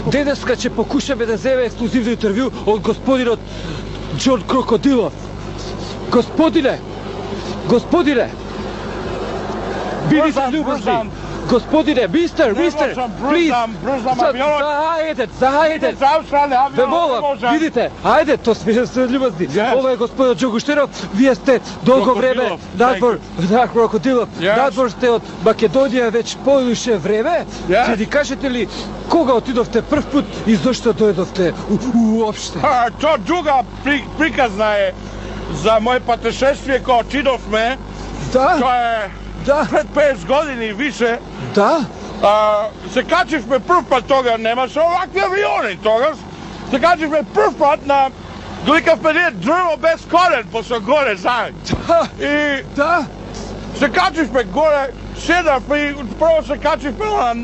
Денеска ќе покушаме да земе ексклузивно интервју од господинот Џон Крокодилов. Господине, бидите љубезни. Господине, мистер, плиз. Зајдете. Ве молам, видите, ајде, то сме се љубезни. Ова е господин Џон Гуштенов, вие сте долго време надвор, Крокодилов, надвор сте од Македонија веќе повише време. Ќе ни кажете ли кога отидовте прв пат и зашто дојдовте уопште? То друга приказна е за моје патешествие кога отидовме. Да? Тоа е пред 50 години и више. Да? Се качивме прв пат, тога немаше овакви авиони тогаш. Се качивме прв пат на гликавме ние дрво без корен, после горе заед. И се качивме горе, седавме и прво се качивме на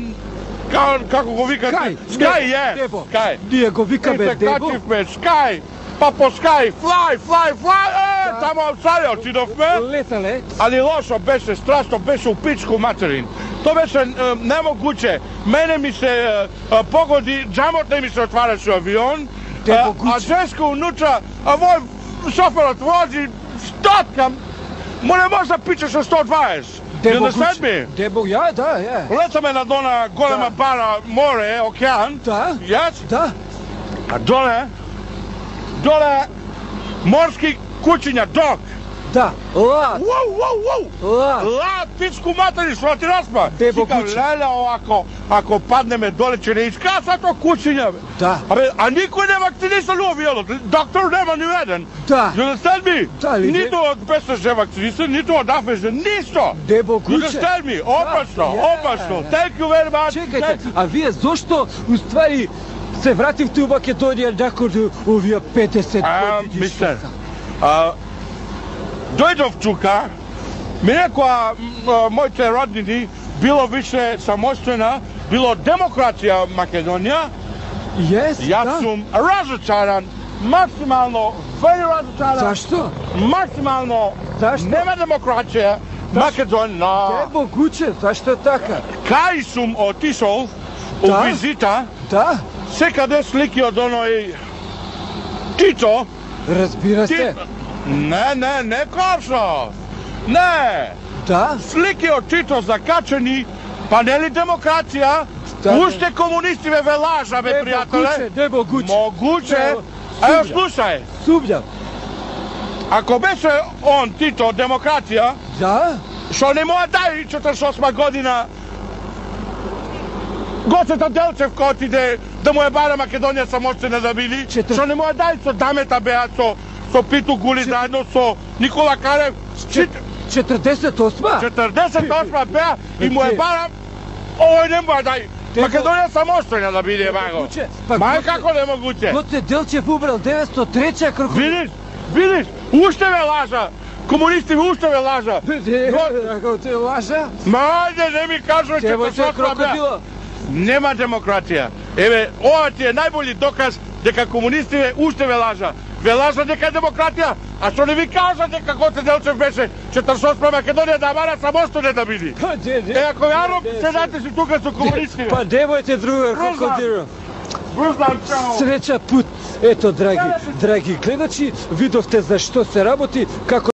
како го викате? Скај е. Скај. Ние го викаме Дебо. И се качивме Скај. Па по Скај, флај, тамо Австралија отидовме. Летале. Али лошо беше, страшно беше у пичку материн. То беше немогуче. Мене ми се погоди, джамот не ми се отвараше авион. А женска унуча, а вој шоферот вози, статкам, му не може да пичаше 120. Дебо, ја. Летаме на дона голема бара, море, океан. Да. Да. А доле морски кучиња, дог. Да, лад. Лад, пичку матери, што ти распа. Сикам, леле, ако паднеме доле, ќе не искаса то кучиња. Да. А никој не вакцинисан у авионот. Доктор нема ни еден. Да. You understand me? Да, нито од БСЖ вакцинисан, нито од АФЖ, ништо. Дебо You understand me? Опасно. Thank you very much. Чекајте, а вие зошто уствари се вративте у Македонија након овие 50 години? Мистер, дојдов тука, ми рекоа моите роднини, било више самостојна, било демократија Македонија. Јас сум разочаран, максимално, very разочаран. Зашто? Максимално, нема демократија Македонија. Дебо Гуче, зашто така? Кај сум отишол у визита, секаде слики од оној Тито. Разбира се. Не Коршо. Не. Да? Слики од Тито закачени, па нели демократија? Уште комунисти ве лажа, бе, пријателе. Дебо Гуче. Могуче. Ево, слушај. Сумњам. Ако беше он, Тито, демократија, што не моја дај 48 година Гоцета Делчев кој отиде да му е бара Македонија самостојна да биди, што не моја дај со Дамета беа, со Питу Гули заедно со Никола Карев. 48? 48 беа и му е бара, овој не моја дај. Македонија самостојна да биде, мајго. Мај како немогуче. Гоце Делчев убрал 903-а Крокодилов. Видиш, уште ве лажа. Комунисти уште ве лажа. Како те лажа? Мајде, не ми кажува че Крокодилов. Нема демократија. Еве, ова ти е најболи доказ дека комунисти уште ве лажа. Ве лажа дека е демократија, а што не ви кажа дека Гоце Делчев беше 48 Македонија да бара самостојна да биди. Ако јарно седате си тука со комунисти. Па немојте друга Крокодилов. Брузам, чао. Среќа пут. Ето, драги гледачи, видовте за што се работи, како